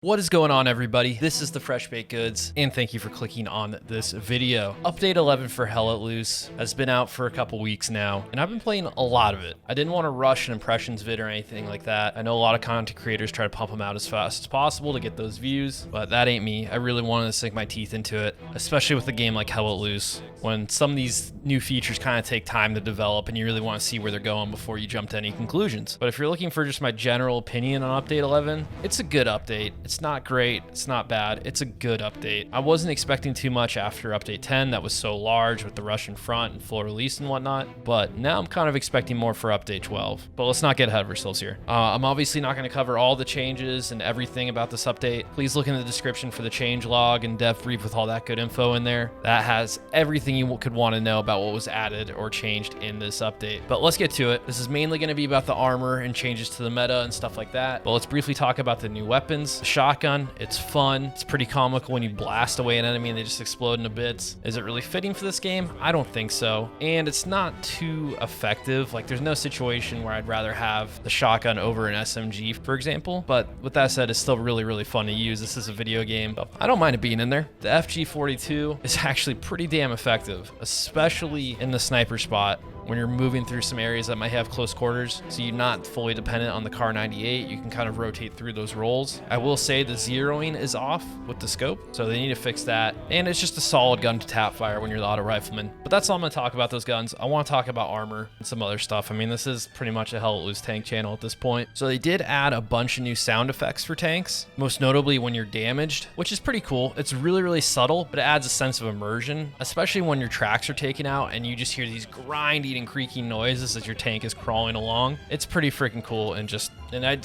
What is going on, everybody? This is the Fresh Baked Goods, and thank you for clicking on this video. Update 11 for Hell Let Loose has been out for a couple weeks now, and I've been playing a lot of it. I didn't want to rush an impressions vid or anything like that. I know a lot of content creators try to pump them out as fast as possible to get those views, but that ain't me. I really wanted to sink my teeth into it, especially with a game like Hell Let Loose, when some of these new features kind of take time to develop and you really want to see where they're going before you jump to any conclusions. But if you're looking for just my general opinion on Update 11, it's a good update. It's not great, it's not bad, it's a good update. I wasn't expecting too much after Update 10 that was so large with the Russian front and full release and whatnot, but now I'm kind of expecting more for Update 12. But let's not get ahead of ourselves here. I'm obviously not going to cover all the changes and everything about this update. Please look in the description for the change log and dev brief with all that good info in there. That has everything you could want to know about what was added or changed in this update. But let's get to it. This is mainly going to be about the armor and changes to the meta and stuff like that. But let's briefly talk about the new weapons. The shotgun, it's fun. It's pretty comical when you blast away an enemy and they just explode into bits. Is it really fitting for this game? I don't think so. And it's not too effective. Like, there's no situation where I'd rather have the shotgun over an SMG, for example. But with that said, it's still really, really fun to use. This is a video game, so I don't mind it being in there. The FG42 is actually pretty damn effective, especially in the sniper spot when you're moving through some areas that might have close quarters, so you're not fully dependent on the Kar 98. You can kind of rotate through those roles. I will say the zeroing is off with the scope, so they need to fix that. And it's just a solid gun to tap fire when you're the auto rifleman. But that's all I'm going to talk about those guns. I want to talk about armor and some other stuff. I mean, this is pretty much a Hell Let Loose tank channel at this point. So they did add a bunch of new sound effects for tanks, most notably when you're damaged, which is pretty cool. It's really, really subtle, but it adds a sense of immersion, especially when your tracks are taken out and you just hear these grinding and creaking noises as your tank is crawling along. It's pretty freaking cool, and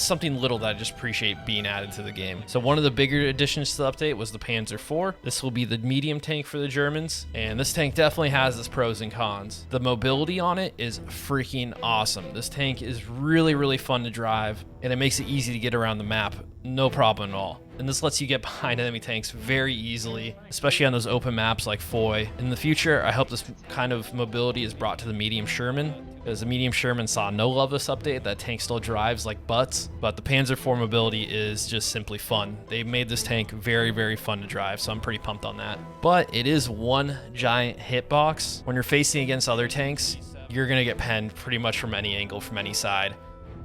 something little that I just appreciate being added to the game. So one of the bigger additions to the update was the Panzer IV. This will be the medium tank for the Germans, and this tank definitely has its pros and cons. The mobility on it is freaking awesome. This tank is really, really fun to drive, and it makes it easy to get around the map. No problem at all. And this lets you get behind enemy tanks very easily, especially on those open maps like Foy. In the future, I hope this kind of mobility is brought to the medium Sherman, because the medium Sherman saw no love this update. That tank still drives like butts, but the Panzer IV mobility is just simply fun. They made this tank very, very fun to drive, so I'm pretty pumped on that. But it is one giant hitbox. When you're facing against other tanks, you're gonna get penned pretty much from any angle, from any side.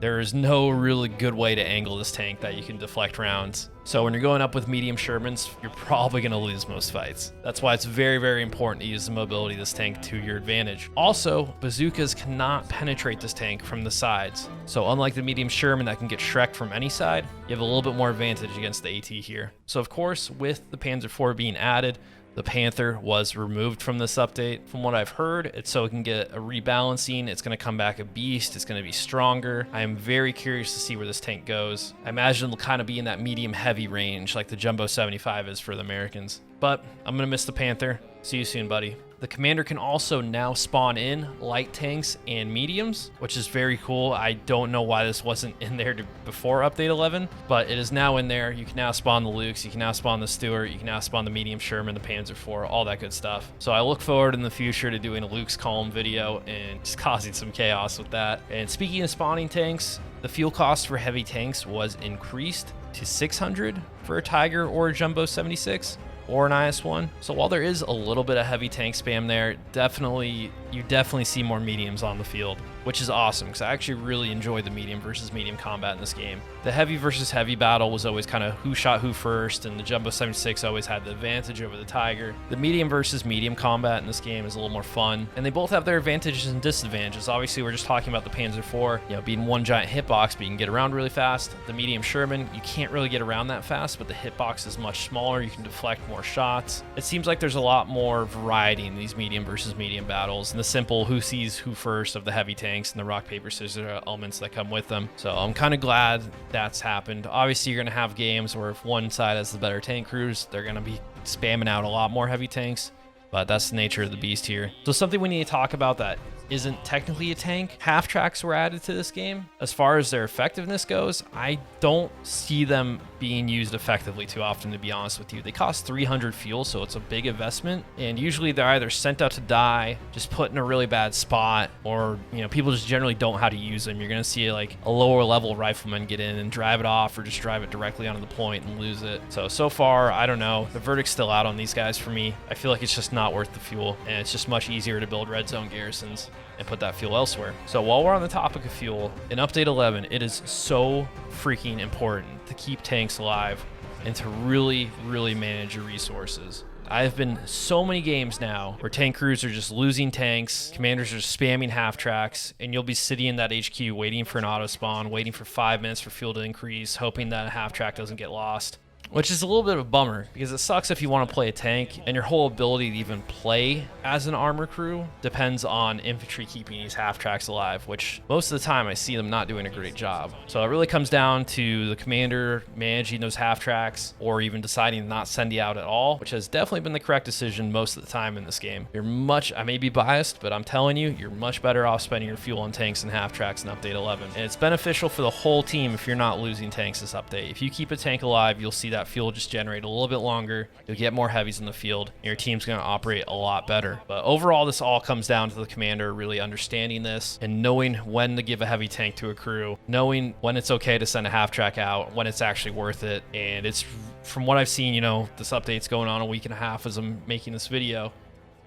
There is no really good way to angle this tank that you can deflect rounds. So when you're going up with medium Shermans, you're probably going to lose most fights. That's why it's very, very important to use the mobility of this tank to your advantage. Also, bazookas cannot penetrate this tank from the sides. So unlike the medium Sherman that can get shreked from any side, you have a little bit more advantage against the AT here. So of course, with the Panzer IV being added, the Panther was removed from this update. From what I've heard, it's so it can get a rebalancing. It's going to come back a beast. It's going to be stronger. I am very curious to see where this tank goes. I imagine it'll kind of be in that medium heavy range like the Jumbo 75 is for the Americans. But I'm going to miss the Panther. See you soon, buddy. The commander can also now spawn in light tanks and mediums, which is very cool. I don't know why this wasn't in there before Update 11, but it is now in there. You can now spawn the Lukes, you can now spawn the Stuart, you can now spawn the medium Sherman, the Panzer IV, all that good stuff. So I look forward in the future to doing a Luke's Column video and just causing some chaos with that. And speaking of spawning tanks, the fuel cost for heavy tanks was increased to 600 for a Tiger or a Jumbo 76. Or an IS-1. So while there is a little bit of heavy tank spam there, you definitely see more mediums on the field, which is awesome because I actually really enjoy the medium versus medium combat in this game. The heavy versus heavy battle was always kind of who shot who first, and the Jumbo 76 always had the advantage over the Tiger. The medium versus medium combat in this game is a little more fun, and they both have their advantages and disadvantages. Obviously, we're just talking about the Panzer IV, being one giant hitbox, but you can get around really fast. The medium Sherman, you can't really get around that fast, but the hitbox is much smaller. You can deflect more shots. It seems like there's a lot more variety in these medium versus medium battles, and the simple who sees who first of the heavy tanks and the rock, paper, scissors elements that come with them. So I'm kind of glad that's happened. Obviously, you're going to have games where if one side has the better tank crews, they're going to be spamming out a lot more heavy tanks, but that's the nature of the beast here. So something we need to talk about that isn't technically a tank. Half tracks were added to this game. As far as their effectiveness goes, I don't see them being used effectively too often, to be honest with you. They cost 300 fuel, so it's a big investment, and usually they're either sent out to die, just put in a really bad spot, or people just generally don't know how to use them. You're gonna see like a lower level rifleman get in and drive it off, or just drive it directly onto the point and lose it. So far, I don't know. The verdict's still out on these guys for me. I feel like it's just not worth the fuel, and it's just much easier to build red zone garrisons and put that fuel elsewhere. So while we're on the topic of fuel, in Update 11, it is so freaking important to keep tanks alive and to really, really manage your resources. I've been so many games now where tank crews are just losing tanks, commanders are just spamming half tracks, and you'll be sitting in that HQ waiting for an auto spawn, waiting for 5 minutes for fuel to increase, hoping that a half track doesn't get lost. Which is a little bit of a bummer, because it sucks if you want to play a tank and your whole ability to even play as an armor crew depends on infantry keeping these half tracks alive, which most of the time I see them not doing a great job. So it really comes down to the commander managing those half tracks, or even deciding to not send you out at all, which has definitely been the correct decision most of the time in this game. I may be biased, but I'm telling you, you're much better off spending your fuel on tanks and half tracks in Update 11. And it's beneficial for the whole team if you're not losing tanks this update. If you keep a tank alive, you'll see that fuel just generate a little bit longer, you'll get more heavies in the field, and your team's going to operate a lot better. But overall, this all comes down to the commander really understanding this and knowing when to give a heavy tank to a crew, knowing when it's okay to send a half track out, when it's actually worth it. And it's, from what I've seen, this update's going on a week and a half as I'm making this video,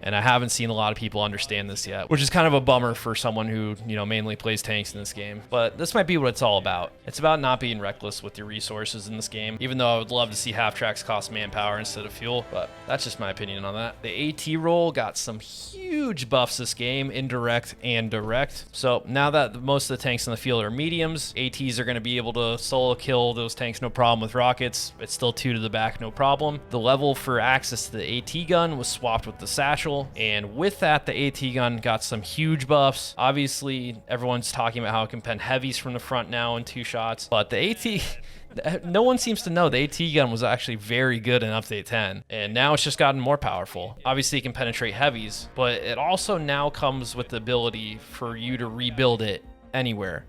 and I haven't seen a lot of people understand this yet, which is kind of a bummer for someone who, mainly plays tanks in this game. But this might be what it's all about. It's about not being reckless with your resources in this game, even though I would love to see half tracks cost manpower instead of fuel, but that's just my opinion on that. The AT role got some huge buffs this game, indirect and direct. So now that most of the tanks in the field are mediums, ATs are going to be able to solo kill those tanks no problem with rockets. It's still 2 to the back, no problem. The level for access to the AT gun was swapped with the satchel, and with that, the AT gun got some huge buffs. Obviously, everyone's talking about how it can pen heavies from the front now in 2 shots, but the AT, no one seems to know the AT gun was actually very good in Update 10, and now it's just gotten more powerful. Obviously, it can penetrate heavies, but it also now comes with the ability for you to rebuild it anywhere.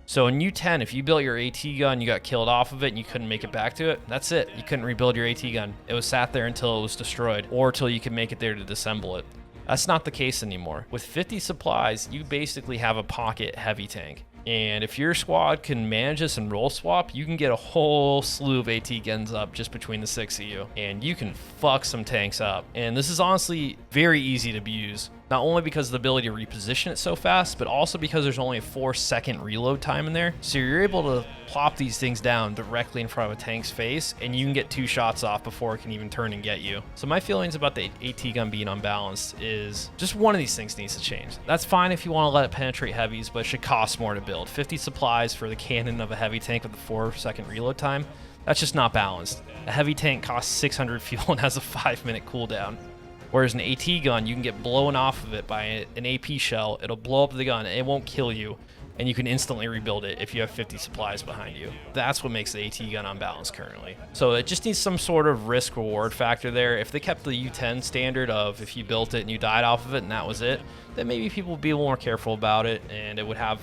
So in U10, if you built your AT gun, you got killed off of it, and you couldn't make it back to it, that's it. You couldn't rebuild your AT gun. It was sat there until it was destroyed, or until you could make it there to disassemble it. That's not the case anymore. With 50 supplies, you basically have a pocket heavy tank. And if your squad can manage this and roll swap, you can get a whole slew of AT guns up just between the 6 of you, and you can fuck some tanks up. And this is honestly very easy to abuse, not only because of the ability to reposition it so fast, but also because there's only a 4-second reload time in there. So you're able to plop these things down directly in front of a tank's face, and you can get 2 shots off before it can even turn and get you. So my feelings about the AT gun being unbalanced is just one of these things needs to change. That's fine if you want to let it penetrate heavies, but it should cost more to build. 50 supplies for the cannon of a heavy tank with a 4-second reload time, that's just not balanced. A heavy tank costs 600 fuel and has a 5-minute cooldown. Whereas an AT gun, you can get blown off of it by an AP shell. It'll blow up the gun, it won't kill you, and you can instantly rebuild it if you have 50 supplies behind you. That's what makes the AT gun unbalanced currently. So it just needs some sort of risk-reward factor there. If they kept the U10 standard of if you built it and you died off of it and that was it, then maybe people would be a little more careful about it, and it would have,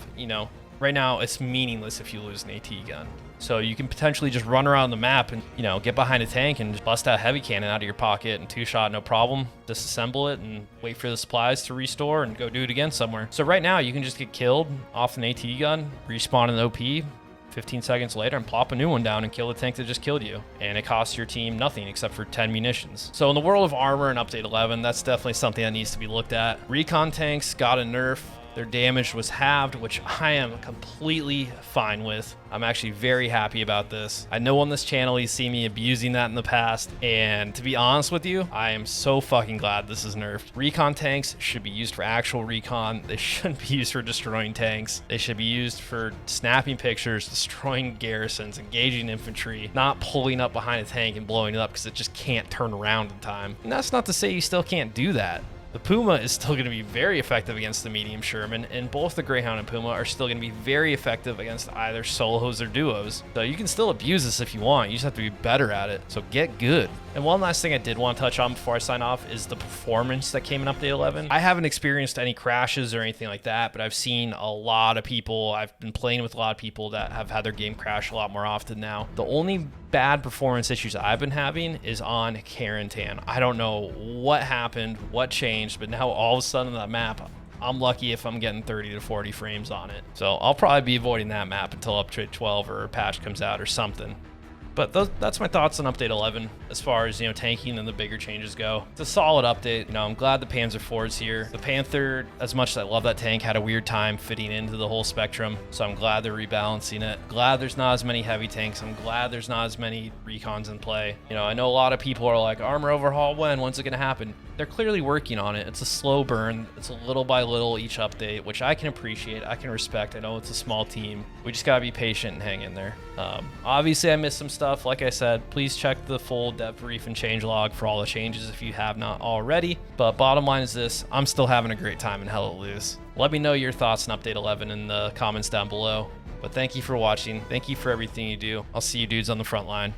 right now it's meaningless if you lose an AT gun. So you can potentially just run around the map and, get behind a tank and just bust that heavy cannon out of your pocket and 2-shot, no problem. Disassemble it and wait for the supplies to restore and go do it again somewhere. So right now you can just get killed off an AT gun, respawn an OP, 15 seconds later and plop a new one down and kill the tank that just killed you. And it costs your team nothing except for 10 munitions. So in the world of armor in Update 11, that's definitely something that needs to be looked at. Recon tanks got a nerf. Their damage was halved, which I am completely fine with. I'm actually very happy about this. I know on this channel you see me abusing that in the past, and to be honest with you, I am so fucking glad this is nerfed. Recon tanks should be used for actual recon. They shouldn't be used for destroying tanks. They should be used for snapping pictures, destroying garrisons, engaging infantry, not pulling up behind a tank and blowing it up because it just can't turn around in time. And that's not to say you still can't do that. The Puma is still going to be very effective against the medium Sherman, and both the Greyhound and Puma are still going to be very effective against either solos or duos. So you can still abuse this if you want, you just have to be better at it. So get good. And one last thing I did want to touch on before I sign off is the performance that came in Update 11. I haven't experienced any crashes or anything like that, but I've seen a lot of people, I've been playing with a lot of people that have had their game crash a lot more often now. The only bad performance issues I've been having is on Carentan. I don't know what happened, what changed, but now all of a sudden that map, I'm lucky if I'm getting 30 to 40 frames on it. So I'll probably be avoiding that map until Update 12 or a patch comes out or something. But that's my thoughts on Update 11 as far as, tanking and the bigger changes go. It's a solid update. I'm glad the Panzer IV's here. The Panther, as much as I love that tank, had a weird time fitting into the whole spectrum. So I'm glad they're rebalancing it. Glad there's not as many heavy tanks. I'm glad there's not as many recons in play. I know a lot of people are like, armor overhaul when's it gonna happen? They're clearly working on it. It's a slow burn. It's a little by little each update, which I can appreciate. I can respect. I know it's a small team. We just gotta be patient and hang in there. Obviously, I missed some stuff. Like I said, please check the full dev brief and changelog for all the changes if you have not already. But bottom line is this: I'm still having a great time in Hell Let Loose. Let me know your thoughts on Update 11 in the comments down below. But thank you for watching. Thank you for everything you do. I'll see you dudes on the front line.